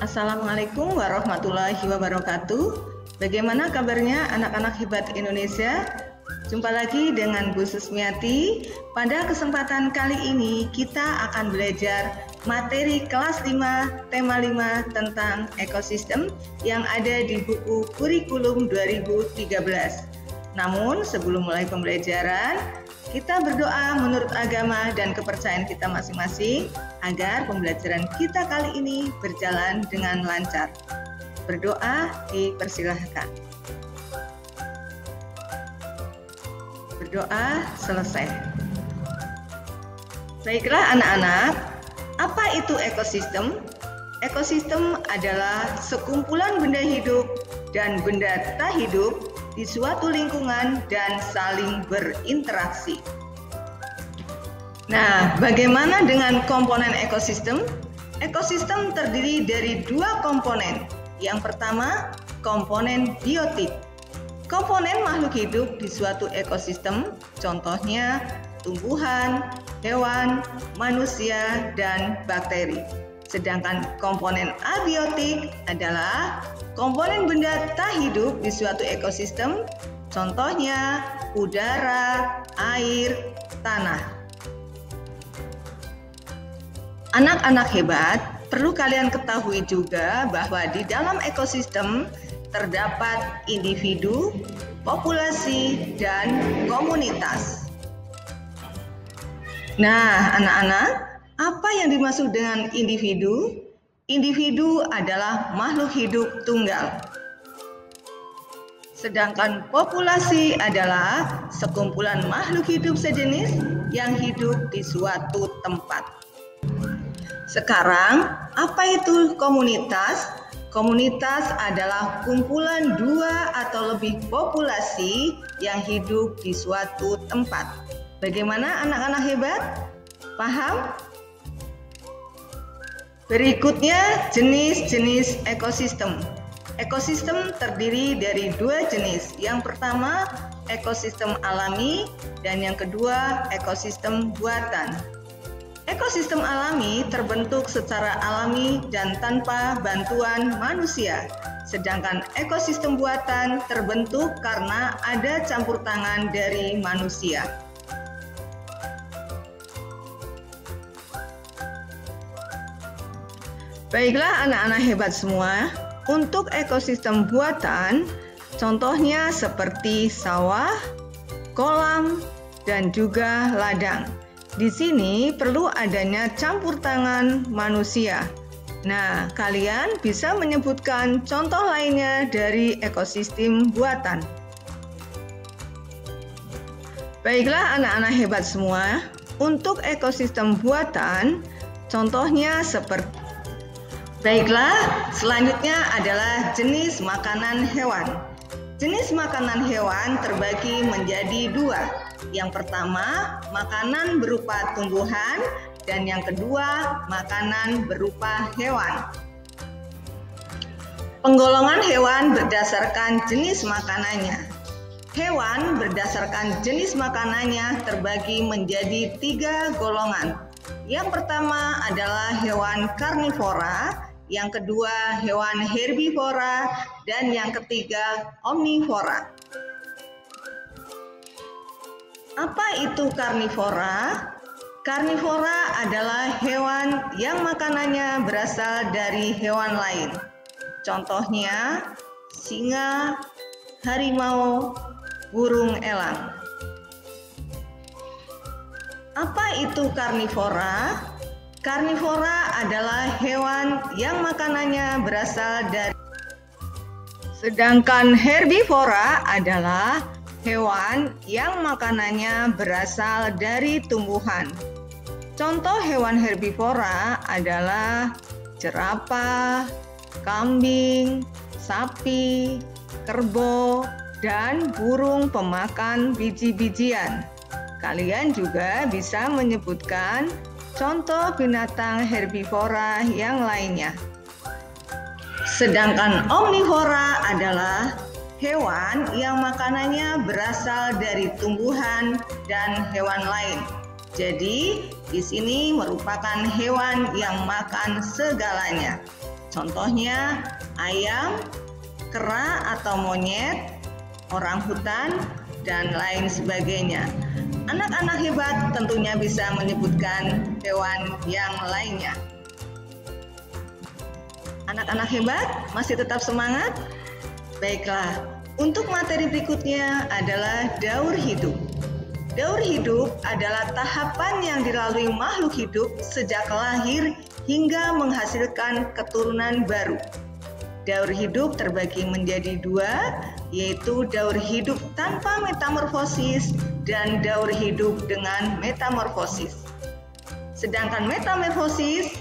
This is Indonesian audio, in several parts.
Assalamualaikum warahmatullahi wabarakatuh. Bagaimana kabarnya anak-anak hebat Indonesia? Jumpa lagi dengan Bu Susmiati. Pada kesempatan kali ini kita akan belajar materi kelas 5, tema 5 tentang ekosistem yang ada di buku kurikulum 2013. Namun sebelum mulai pembelajaran, kita berdoa menurut agama dan kepercayaan kita masing-masing agar pembelajaran kita kali ini berjalan dengan lancar. Berdoa dipersilahkan. Berdoa selesai. Baiklah anak-anak, apa itu ekosistem? Ekosistem adalah sekumpulan benda hidup dan benda tak hidup di suatu lingkungan dan saling berinteraksi. Nah, bagaimana dengan komponen ekosistem? Ekosistem terdiri dari dua komponen. Yang pertama, komponen biotik. Komponen makhluk hidup di suatu ekosistem, contohnya tumbuhan, hewan, manusia, dan bakteri. Sedangkan komponen abiotik adalah komponen benda tak hidup di suatu ekosistem, contohnya udara, air, tanah. Anak-anak hebat, perlu kalian ketahui juga bahwa di dalam ekosistem terdapat individu, populasi, dan komunitas. Nah, anak-anak, apa yang dimaksud dengan individu? Individu adalah makhluk hidup tunggal. Sedangkan populasi adalah sekumpulan makhluk hidup sejenis yang hidup di suatu tempat. Sekarang, apa itu komunitas? Komunitas adalah kumpulan dua atau lebih populasi yang hidup di suatu tempat. Bagaimana anak-anak hebat? Paham? Berikutnya, jenis-jenis ekosistem. Ekosistem terdiri dari dua jenis. Yang pertama, ekosistem alami, dan yang kedua, ekosistem buatan. Ekosistem alami terbentuk secara alami dan tanpa bantuan manusia. Sedangkan ekosistem buatan terbentuk karena ada campur tangan dari manusia. Baiklah anak-anak hebat semua, untuk ekosistem buatan, contohnya seperti sawah, kolam, dan juga ladang. Di sini perlu adanya campur tangan manusia. Nah, kalian bisa menyebutkan contoh lainnya dari ekosistem buatan. Baiklah anak-anak hebat semua, untuk ekosistem buatan, contohnya seperti Baiklah, selanjutnya adalah jenis makanan hewan. Jenis makanan hewan terbagi menjadi dua. Yang pertama, makanan berupa tumbuhan, dan yang kedua, makanan berupa hewan. Penggolongan hewan berdasarkan jenis makanannya. Hewan berdasarkan jenis makanannya terbagi menjadi tiga golongan. Yang pertama adalah hewan karnivora, yang kedua hewan herbivora, dan yang ketiga omnivora. Apa itu karnivora? Karnivora adalah hewan yang makanannya berasal dari hewan lain. Contohnya singa, harimau, burung elang. Apa itu karnivora? Karnivora adalah hewan yang makanannya berasal dari. Sedangkan herbivora adalah hewan yang makanannya berasal dari tumbuhan. Contoh hewan herbivora adalah jerapah, kambing, sapi, kerbau, dan burung pemakan biji-bijian. Kalian juga bisa menyebutkan contoh binatang herbivora yang lainnya. Sedangkan omnivora adalah hewan yang makanannya berasal dari tumbuhan dan hewan lain. Jadi, di sini merupakan hewan yang makan segalanya. Contohnya ayam, kera atau monyet, orangutan, dan lain sebagainya. Anak-anak hebat tentunya bisa menyebutkan hewan yang lainnya. Anak-anak hebat masih tetap semangat? Baiklah, untuk materi berikutnya adalah daur hidup. Daur hidup adalah tahapan yang dilalui makhluk hidup sejak lahir hingga menghasilkan keturunan baru. Daur hidup terbagi menjadi dua, yaitu daur hidup tanpa metamorfosis dan daur hidup dengan metamorfosis. Sedangkan metamorfosis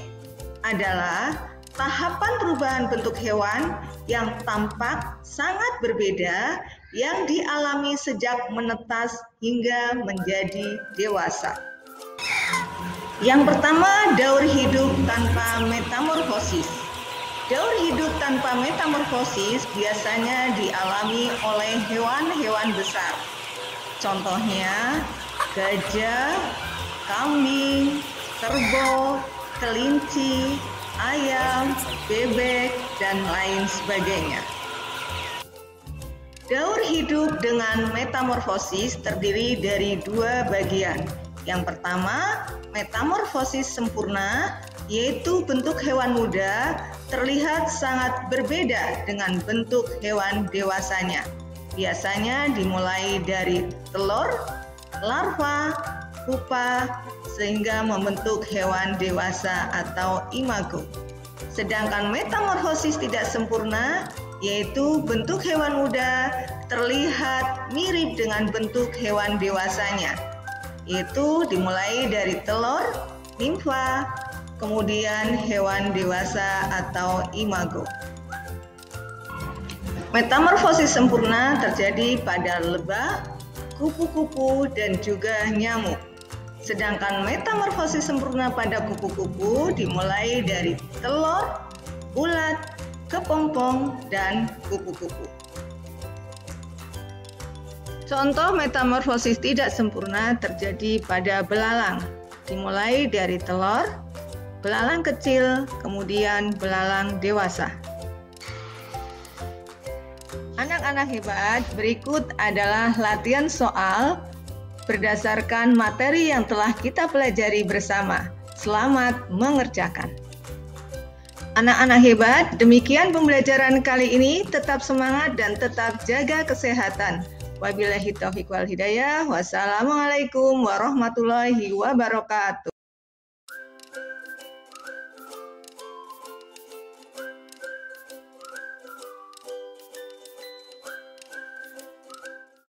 adalah tahapan perubahan bentuk hewan yang tampak sangat berbeda yang dialami sejak menetas hingga menjadi dewasa. Yang pertama, daur hidup tanpa metamorfosis. Daur hidup tanpa metamorfosis biasanya dialami oleh hewan-hewan besar. Contohnya gajah, kambing, kerbau, kelinci, ayam, bebek, dan lain sebagainya. Daur hidup dengan metamorfosis terdiri dari dua bagian. Yang pertama, metamorfosis sempurna, yaitu bentuk hewan muda terlihat sangat berbeda dengan bentuk hewan dewasanya. Biasanya dimulai dari telur, larva, pupa, sehingga membentuk hewan dewasa atau imago. Sedangkan metamorfosis tidak sempurna, yaitu bentuk hewan muda terlihat mirip dengan bentuk hewan dewasanya, yaitu dimulai dari telur, nimfa, kemudian hewan dewasa atau imago. Metamorfosis sempurna terjadi pada lebah, kupu-kupu, dan juga nyamuk. Sedangkan metamorfosis sempurna pada kupu-kupu dimulai dari telur, ulat, kepompong, dan kupu-kupu. Contoh metamorfosis tidak sempurna terjadi pada belalang, dimulai dari telur, belalang kecil, kemudian belalang dewasa. Anak-anak hebat, berikut adalah latihan soal berdasarkan materi yang telah kita pelajari bersama. Selamat mengerjakan. Anak-anak hebat, demikian pembelajaran kali ini. Tetap semangat dan tetap jaga kesehatan. Wabillahi taufiq wal hidayah. Wassalamualaikum warahmatullahi wabarakatuh.